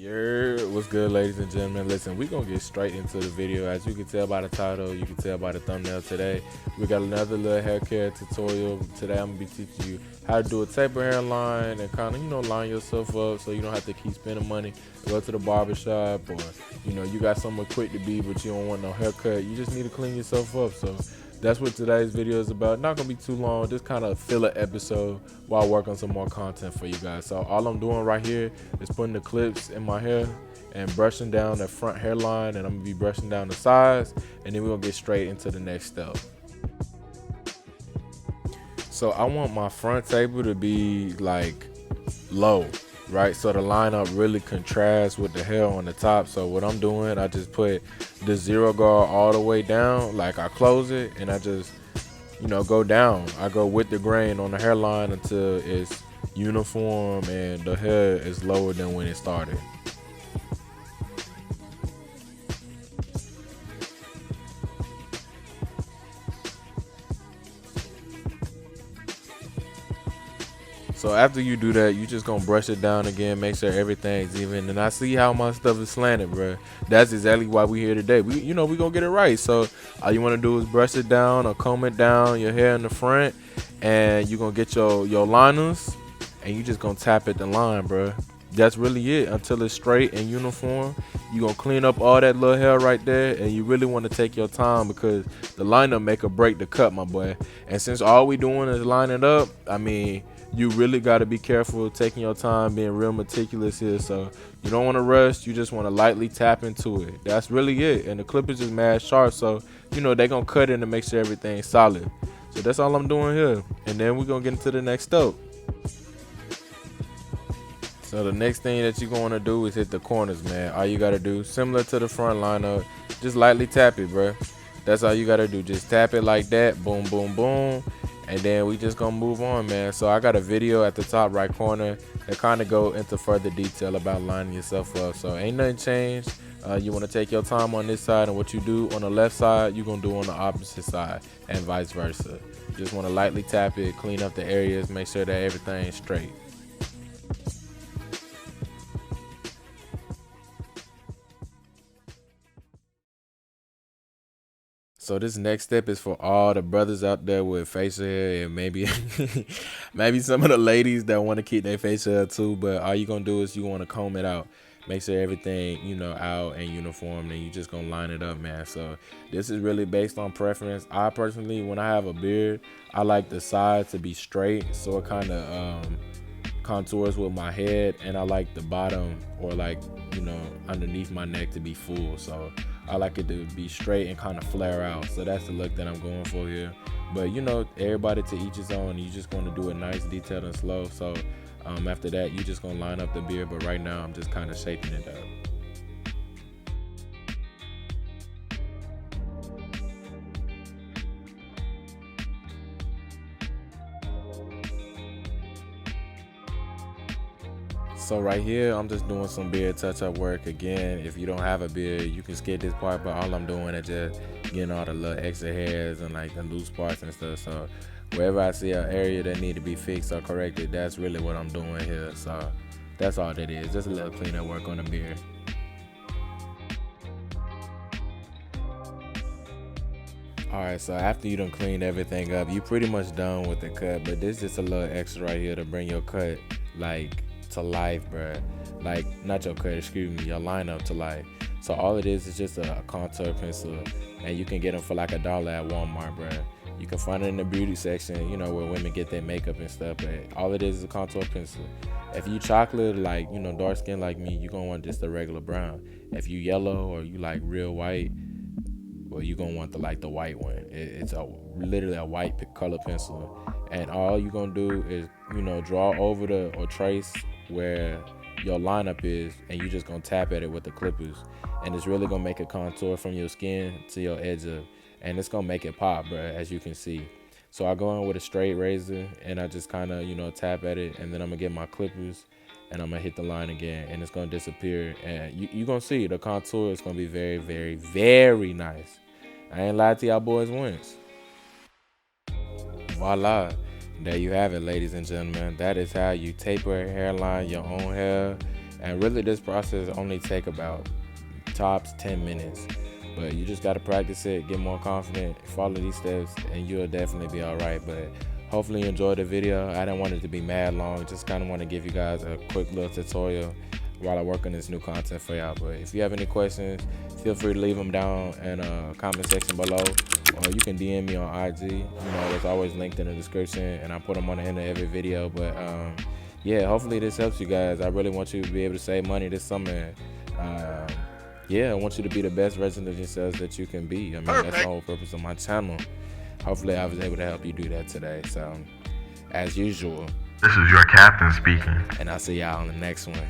What's good, ladies and gentlemen? Listen, we're gonna get straight into the video. As you can tell by the title, you can tell by the thumbnail today, we got another little hair care tutorial. Today I'm gonna be teaching you how to do a taper hairline and kind of, line yourself up so you don't have to keep spending money, go to the barber shop, or you got somewhere quick to be but you don't want no haircut. You just need to clean yourself up. So that's what today's video is about. Not gonna be too long, just kind of filler episode while I work on some more content for you guys. So all I'm doing right here is putting the clips in my hair and brushing down the front hairline, and I'm gonna be brushing down the sides, and then we're gonna get straight into the next step. So I want my front taper to be like low, right? So the lineup really contrasts with the hair on the top. So what I'm doing, I just put the zero guard all the way down, like I close it and I just go down. I go with the grain on the hairline until it's uniform and the hair is lower than when it started. So after you do that, you just gonna brush it down again, make sure everything's even. And I see how my stuff is slanted, bro. That's exactly why we here today. We gonna get it right. So all you wanna do is brush it down or comb it down, your hair in the front, and you gonna get your liners, and you just gonna tap at the line, bro. That's really it until it's straight and uniform. You gonna clean up all that little hair right there, and you really want to take your time because the liner make or break the cut, my boy. And since all we doing is lining up, I mean, you really got to be careful, taking your time, being real meticulous here. So you don't want to rush. You just want to lightly tap into it. That's really it. And the clip is just mad sharp, so they're gonna cut in to make sure everything's solid. So that's all I'm doing here, and then we're gonna get into the next step. So the next thing that you're going to do is hit the corners, man. All you got to do, similar to the front lineup, just lightly tap it, bro. That's all you got to do. Just tap it like that. Boom, boom, boom. And then we just going to move on, man. So I got a video at the top right corner that kind of go into further detail about lining yourself up. So ain't nothing changed. You want to take your time on this side, and what you do on the left side, you're going to do on the opposite side, and vice versa. Just want to lightly tap it, clean up the areas, make sure that everything's straight. So this next step is for all the brothers out there with facial hair, and maybe maybe some of the ladies that want to keep their facial hair too. But all you gonna do is you want to comb it out, make sure everything out and uniform, and you just gonna line it up, man. So this is really based on preference. I personally, when I have a beard, I like the sides to be straight, so it kind of contours with my head, and I like the bottom, or like underneath my neck, to be full. So I like it to be straight and kind of flare out. So that's the look that I'm going for here. But everybody to each his own. You just going to do it nice, detailed, and slow. So after that, you just gonna line up the beard. But right now, I'm just kind of shaping it up. So right here, I'm just doing some beard touch-up work. Again, if you don't have a beard, you can skip this part, but all I'm doing is just getting all the little extra hairs and like the loose parts and stuff. So wherever I see an area that need to be fixed or corrected, that's really what I'm doing here. So that's all that is, just a little cleanup work on the beard. Alright, so after you done cleaned everything up, you pretty much done with the cut, but this is just a little extra right here to bring your cut like to life, bruh. Like, not your cut, excuse me, your lineup to life. So all it is just a contour pencil, and you can get them for like $1 at Walmart, bruh. You can find it in the beauty section, where women get their makeup and stuff, but all it is a contour pencil. If you chocolate, like, dark skin like me, you're gonna want just a regular brown. If you yellow or you like real white, well, you're gonna want the white one. It's literally a white color pencil, and all you're gonna do is draw over or trace where your lineup is, and you just gonna tap at it with the clippers, and it's really gonna make a contour from your skin to your edge of, and it's gonna make it pop, bro, as you can see. So I go in with a straight razor, and I just kind of tap at it, and then I'm gonna get my clippers, and I'm gonna hit the line again, and it's gonna disappear, and you're gonna see the contour is gonna be very, very, very nice. I ain't lied to y'all boys once. Voila. There you have it, ladies and gentlemen. That is how you taper a hairline, your own hair, And really, this process only take about tops 10 minutes. But you just got to practice it, get more confident, follow these steps, and you'll definitely be all right. But hopefully you enjoyed the video. I didn't want it to be mad long. Just kind of want to give you guys a quick little tutorial while I work on this new content for y'all. But if you have any questions, feel free to leave them down in the comment section below. Or you can DM me on IG. You know, there's always linked in the description, and I put them on the end of every video. But yeah, hopefully this helps you guys. I really want you to be able to save money this summer. Yeah, I want you to be the best version of yourselves that you can be. I mean, that's the whole purpose of my channel. Hopefully I was able to help you do that today. So, as usual, this is your captain speaking. And I'll see y'all on the next one.